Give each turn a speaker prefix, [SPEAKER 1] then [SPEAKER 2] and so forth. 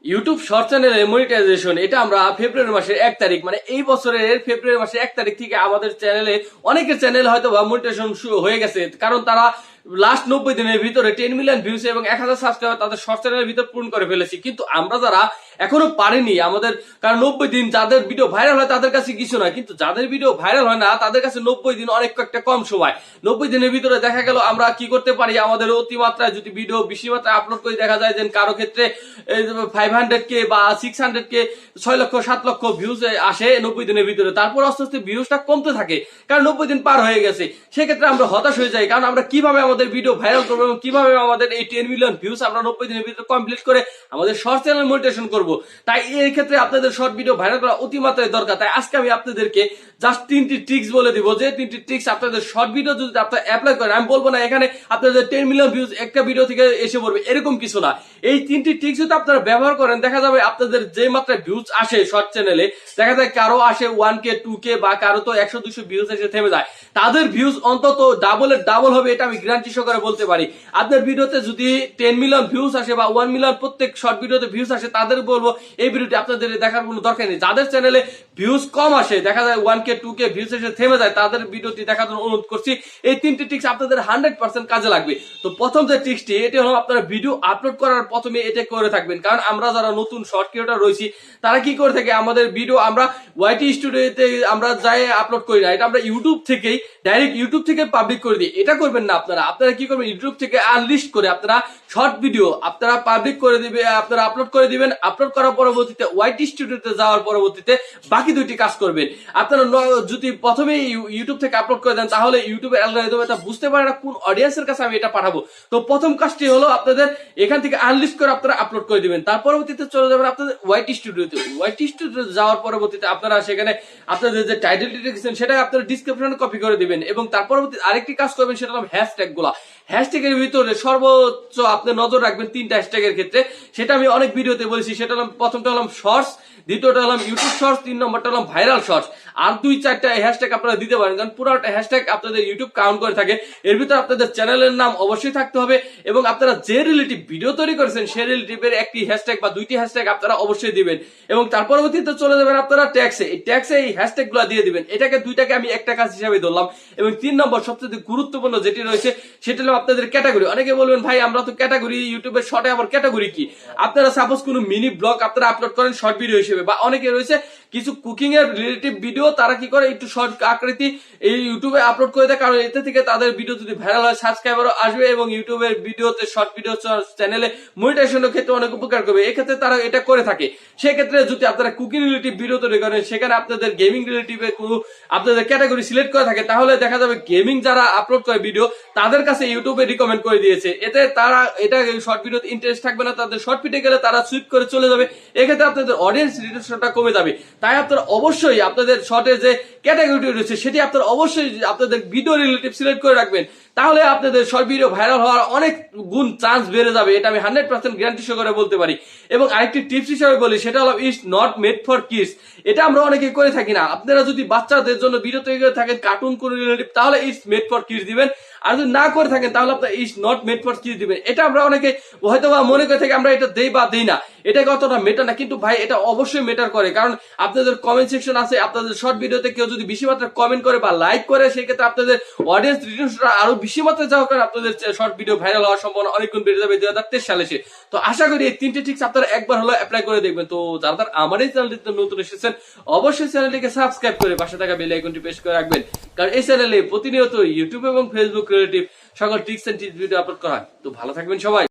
[SPEAKER 1] YouTube short চ্যানেলের monetization এটা আমরা ফেব্রুয়ারি মাসের 1 তারিখ মানে এই বছরের ফেব্রুয়ারি মাসের 1 তারিখ থেকে আমাদের চ্যানেলে অনেকের চ্যানেল হয়তো বা মনিটাইজেশন শুরু হয়ে গেছে, কারণ তারা লাস্ট 90 দিনের ভিতরে 10 মিলিয়ন ভিউজ এবং 1000 সাবস্ক্রাইবার তাদের শর্ট চ্যানেলের ভিতর পূরণ করে ফেলেছি। কিন্তু আমরা যারা এখনো পারিনি আমাদের, কারণ 90 দিন যাদের ভিডিও ভাইরাল হয় তাদের কাছে কিছু নয়, কিন্তু যাদের ভিডিও ভাইরাল হয় না তাদের কাছে 90 দিন অনেক একটা কম সময়। 90 দিনের ভিতরে দেখা গেল আমরা কি করতে পারি, আমাদের অতিমাত্রায় যদি ভিডিও বেশি মাত্রায় আপলোড করে দেখা যায় যে কারো ক্ষেত্রে 500k বা 600k 6 লক্ষ 7 লক্ষ ভিউজ আসে 90 দিনের ভিতরে, তারপর আস্তে আস্তে ভিউজটা কমতে থাকে কারণ 90 দিন পার হয়ে গেছে। সেক্ষেত্রে আমরা হতাশ হয়ে যাই, কারণ আমরা কিভাবে আমাদের ভিডিও ভাইরাল করবো এবং কিভাবে আমাদের এই 10 মিলিয়ন ভিউজ আমরা 90 দিনের ভিতরে কমপ্লিট করে আমাদের শর্ট চ্যানেল মনিটাইজেশন করব। তাই এই ক্ষেত্রে আপনাদের শর্ট ভিডিও ভাইরাল করা অতিমাত্রায় দরকার। তাই আজকে আমি আপনাদেরকে জাস্ট 3টি ট্রিক্স বলে দিব, যে 3টি ট্রিক্স আপনাদের শর্ট ভিডিও যদি আপনারা অ্যাপ্লাই করেন, আমি বলবো না এখানে আপনাদের 10 মিলিয়ন ভিউজ একটা ভিডিও থেকে এসে পড়বে, এরকম কিছু না। এই 3টি ট্রিক্স যদি আপনারা ব্যবহার করেন দেখা যাবে আপনাদের যে মাত্রায় ভিউজ আসে শর্ট চ্যানেলে, দেখা যায় কারো আসে 1k 2k বা কারো তো 100-200 ভিউজ এসে থেমে যায়, তাদের ভিউজ অন্তত ডাবলের ডাবল হবে, এটা আমি গ্যারান্টি সহকারে বলতে পারি। আপনার ভিডিওতে যদি 10 মিলিয়ন ভিউজ আসে বা 1 মিলিয়ন প্রত্যেক শর্ট ভিডিওতে ভিউজ আসে, তাদের বলবো এই ভিডিওটি আপনাদের দেখার কোনো দরকার নেই। যাদের চ্যানেলে ভিউজ কম আসে, দেখা যায় 1k 2k ভিউজ এসে থেমে যায়, তাদের ভিডিওটি দেখার জন্য অনুরোধ করছি। এই 3টি ট্রিক্স আপনাদের 100% কাজে লাগবে। তো প্রথম যে ট্রিক্সটি, এটি হলো আপনারা ভিডিও আপলোড করার প্রথমে এটা করে থাকবেন, কারণ আমরা যারা নতুন শর্ট ক্রিয়েটর রয়েছি তারা কি করে থাকে, আমাদের ভিডিও আমরা ওয়াইটি স্টুডিওতে আমরা যাই আপলোড করি না, এটা আমরা ইউটিউব থেকেই ডাইরেক্ট ইউটিউব থেকে পাবলিক করে দিই। এটা করবেন না আপনারা। আপনারা কি করবেন, ইউটিউব থেকে আনলিস্ট করে আপনারা শর্ট ভিডিও আপনারা পাবলিক করে দিবে, আপনারা আপলোড করে দিবেন। আপলোড করার পরবর্তীতে ওয়াইটি স্টুডিওতে যাওয়ার পরবর্তীতে বাকি দুইটি কাজ করবেন। আপনারা যদি প্রথমে ইউটিউব থেকে আপলোড করে দেন তাহলে ইউটিউবের অ্যালগরিদম এটা বুঝতে পারে না কোন অডিয়েন্সের কাছে আমি এটা পাঠাবো। তো প্রথম কাজটি হলো আপনাদের এখান থেকে আনলিস্ট করে আপনারা আপলোড করে দিবেন। তার পরবর্তীতে চলে যাবেন আপনাদের ওয়াইটি স্টুডিওতে। ওয়াইটি স্টুডিওতে যাওয়ার পরবর্তীতে আপনারা সেখানে আপনাদের যে টাইটেলটি লিখেছেন সেটা আপনারা ডেসক্রিপশনে কপি করে দিবেন, এবং তার পরবর্তী আরেকটি কাজ করবেন সেটা হলো হ্যাশট্যাগ গুলা। হ্যাশট্যাগের ভিতরে সর্বোচ্চ আপনি নজর রাখবেন 3টা হ্যাশট্যাগের ক্ষেত্রে, সেটা আমি অনেক ভিডিওতে বলেছি। সেটা হলো প্রথমটা হলো শর্টস, দ্বিতীয়টা হলো ইউটিউব শর্টস, 3 নম্বরটা হলো ভাইরাল শর্টস। আর 2-4টা হ্যাশট্যাগ আপনারা দিতে পারেন, কারণ পুরোটা হ্যাশট্যাগ আপনাদের ইউটিউব কাউন্ট করে থাকে। এর ভিতরে আপনাদের চ্যানেলের নাম অবশ্যই থাকতে হবে, এবং আপনারা যে রিলেটিভ ভিডিও তৈরি করেছেন সেই রিলেটিভের একটি হ্যাশট্যাগ বা 2টি হ্যাশট্যাগ আপনারা অবশ্যই দিবেন। এবং তার পরবর্তীতে চলে যাবেন আপনারা ট্যাক্সে। এই ট্যাক্সে এই হ্যাশট্যাগ গুলো দিয়ে দিবেন। এটাকে 2টাকে আমি একটা কাজ হিসাবে ধরলাম। এবং 3 নম্বর সবচেয়ে গুরুত্বপূর্ণ যেটি রয়েছে সেটা হলো আপনাদের ক্যাটাগরি। অনেকে বলবেন ভাই আমরা তো ক্যাটাগরি ইউটিউবের শর্টে আবার ক্যাটাগরি কি? আপনারা সাপোজ কোনো মিনি ব্লগ আপনারা আপলোড করেন শর্ট ভিডিও হিসেবে, বা অনেকে রয়েছে কিছু কুকিং এর রিলেটিভ ভিডিও তারা কি করে একটু শর্ট আকৃতি এই ইউটিউবে আপলোড করে দেয়, কারণ এতে থেকে তাদের ভিডিও যদি ভাইরাল হয় সাবস্ক্রাইবারও আসবে এবং ইউটিউবের ভিডিওতে শর্ট ভিডিও চ্যানেলে মনিটাইজেশনের ক্ষেত্রে অনেক উপকার করবে। এক্ষেত্রে তারা এটা করে থাকে। সেক্ষেত্রে যদি আপনারা কুকিং রিলেটিভ ভিডিও তৈরি করেন, সেখানে আপনাদের গেমিং রিলেটিভে কোনো আপনাদের ক্যাটাগরি সিলেক্ট করে থাকে, তাহলে দেখা যাবে গেমিং যারা আপলোড করে ভিডিও তাদের কাছে ইউটিউবে রিকমেন্ড করে দিয়েছে। এতে তারা এটা শর্ট ভিডিওতে ইন্টারেস্ট থাকবে না, তাদের শর্ট ভিডিও গেলে তারা সুইপ করে চলে যাবে। এক্ষেত্রে আপনাদের অডিয়েন্স রিটেনশনটা কমে যাবে। তাই আপনারা অবশ্যই আপনাদের শর্টে যে ক্যাটাগরিটি রয়েছে সেটি আপনারা অবশ্যই আপনাদের ভিডিও রিলেটিভ সিলেক্ট করে রাখবেন, তাহলে আপনাদের শর্ট ভিডিও ভাইরাল হওয়ার অনেক গুণ চান্স বেড়ে যাবে। এটা আমি 100% গ্যারান্টি সহকারে বলতে পারি। এবং আরেকটি টিপস হিসেবে বলি, সেটা হলো it's not made for kids. এটা আমরা অনেকে করে থাকি না। আপনারা যদি বাচ্চাদের জন্য ভিডিও তৈরি করে থাকেন কার্টুন কোন রিলেটিভ, তাহলে ইটস মেড ফর কিডস দিবেন। আর যদি না করে থাকেন তাহলে আপনার it's not made for kids দিবেন। এটা আমরা অনেকে হয়তো বা মনে করে থাকি আমরা এটা দেই বা দেই না, এটা কতটা মেটার না, কিন্তু ভাই এটা অবশ্যই মেটার করে। কারণ আপনাদের কমেন্ট সেকশন আছে, আপনাদের শর্ট ভিডিওতে কেউ যদি বেশি মাত্রায় কমেন্ট করে বা লাইক করে, সেক্ষেত্রে আপনাদের অডিয়েন্স রিটেনশনটা আরো বেশি মাত্রায় যাওয়ার কারণে আপনাদের শর্ট ভিডিও ভাইরাল হওয়ার সম্ভাবনা অনেক গুণ বেড়ে যাবে 2023 সালে এসে। তো আশা করি এই 3টি ট্রিক্স আপনারা একবার হলো অ্যাপ্লাই করে দেখবেন। তো যারা আমার এই চ্যানেলটিতে নতুন এসেছেন অবশ্যই চ্যানেলটিকে সাবস্ক্রাইব করে পাশে থাকা বেল আইকনটি প্রেস করে রাখবেন, কারণ এই চ্যানেলে প্রতিনিয়ত ইউটিউব এবং ফেসবুক রিলেটিভ সকল tricks and tips video upload করা হয়। তো ভালো থাকবেন সবাই।